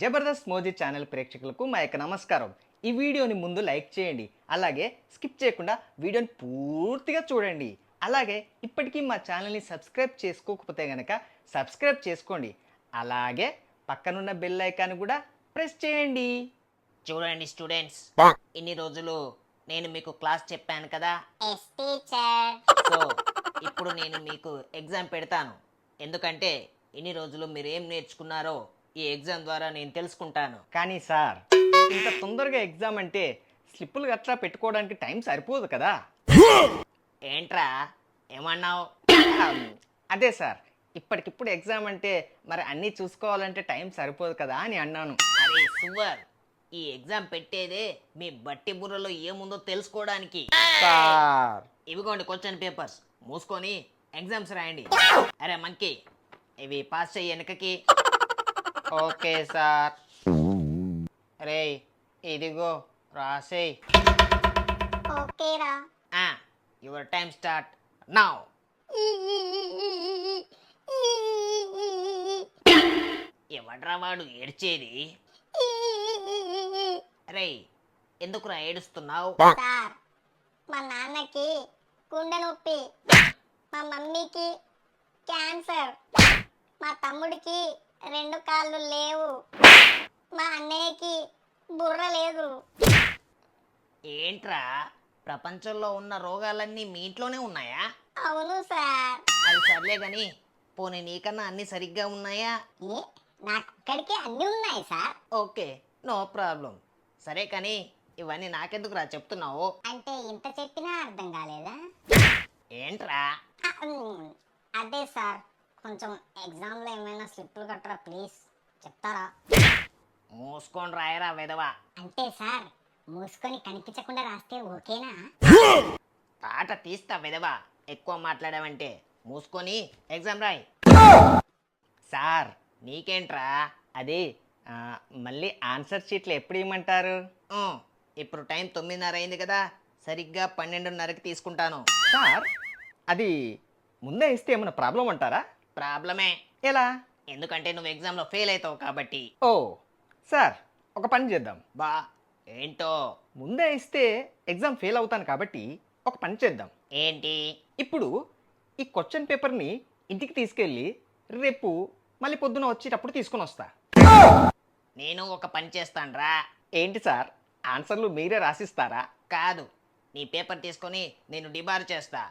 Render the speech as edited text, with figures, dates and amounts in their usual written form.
Jabardasth Modi channel ప్రేక్షకులకు మా యొక్క నమస్కారం. ఈ వీడియోని ముందు లైక్ చేయండి, అలాగే స్కిప్ చేయకుండా వీడియోని పూర్తిగా చూడండి. అలాగే ఇప్పటికీ మా ఛానల్ని సబ్స్క్రైబ్ చేసుకోకపోతే కనుక సబ్స్క్రైబ్ చేసుకోండి. అలాగే పక్కనున్న బెల్ ఐకాన్ కూడా ప్రెస్ చేయండి. చూడండి స్టూడెంట్స్, ఇన్ని రోజులు నేను మీకు క్లాస్ చెప్పాను కదా. Yes teacher. సో ఇప్పుడు నేను మీకు ఎగ్జామ్ పెడతాను. ఎందుకంటే ఇన్ని రోజులు మీరు ఏం నేర్చుకున్నారో ఈ ఎగ్జామ్ ద్వారా నేను తెలుసుకుంటాను. కానీ సార్, ఇంత తొందరగా ఎగ్జామ్ అంటే స్లిప్పులు గట్రా పెట్టుకోవడానికి టైం సరిపోదు కదా. ఏంట్రా ఏమన్నావు? అదే సార్, ఇప్పటికిప్పుడు ఎగ్జామ్ అంటే మరి అన్నీ చూసుకోవాలంటే టైం సరిపోదు కదా అని అన్నాను. అరే సువర్, ఈ ఎగ్జామ్ పెట్టేదే మీ బట్టి బుర్రలో ఏముందో తెలుసుకోవడానికి. సార్, ఇవిగోండి క్వశ్చన్ పేపర్స్, మూసుకొని ఎగ్జామ్స్ రాయండి. అరే మంకీ, ఇవి పాస్ చెయ్యి వెనకకి. Okay sir. రే ఇదిగో రాసేయ్. ఓకేరా. Your time start now. ఎవడ్రా వాడు ఏడ్చేది? రే ఎందుకురా ఏడుస్తున్నావు? సార్, మా నాన్నకి గుండె నొప్పి, మా మమ్మీకి క్యాన్సర్, మా తమ్ముడికి 2 కాళ్ళు లేవు, మా అన్నయ్యకి బుర్ర లేదు. ఏంట్రా, ప్రపంచంలో ఉన్న రోగాలన్నీ మీ ఇంట్లోనే ఉన్నాయా? అవును సార్. అది సర్లే గాని, పోనీ నీకన్నా అన్ని సరిగ్గా ఉన్నాయా? ఏ, నాకొక్కడికే అన్నీ ఉన్నాయి సార్. Okay, no problem. సరే కానీ ఇవన్నీ నాకెందుకురా చెప్తున్నావు? అంటే ఇంత చెప్పినా అర్థం కాలేదా? ఏంట్రా? అదే సార్, కొంచెం ఎగ్జామ్లో ఏమైనా స్లిప్పులు కట్టరా ప్లీజ్, చెప్తారా? మూసుకొని రాయరా వెదవా. అంటే సార్, మూసుకొని కనిపించకుండా రాస్తే ఓకేనా? తాట తీస్తా వెదవా, ఎక్కువ మాట్లాడావంటే. మూసుకొని ఎగ్జామ్ రాయి. సార్, నీకేంట్రా? అది మళ్ళీ ఆన్సర్ షీట్లు ఎప్పుడు ఇవ్వమంటారు? ఇప్పుడు టైం 9:30 అయింది కదా, సరిగ్గా 12:30కి తీసుకుంటాను. సార్, అది ముందే ఇస్తే ఏమైనా ప్రాబ్లం అంటారా? ప్రాబ్లమే. ఎలా? ఎందుకంటే నువ్వు ఎగ్జామ్లో ఫెయిల్ అవుతావు కాబట్టి. ఓ సార్, ఒక పని చేద్దాం. బా ఏంటో? ముందే ఇస్తే ఎగ్జామ్ ఫెయిల్ అవుతాను కాబట్టి ఒక పని చేద్దాం. ఏంటి? ఇప్పుడు ఈ క్వశ్చన్ పేపర్ని ఇంటికి తీసుకెళ్ళి రేపు మళ్ళీ పొద్దున వచ్చేటప్పుడు తీసుకొని వస్తా. నేను ఒక పని చేస్తానురా. ఏంటి సార్, ఆన్సర్లు మీరే రాసిస్తారా? కాదు, నీ పేపర్ తీసుకొని నేను డిబార్ చేస్తా.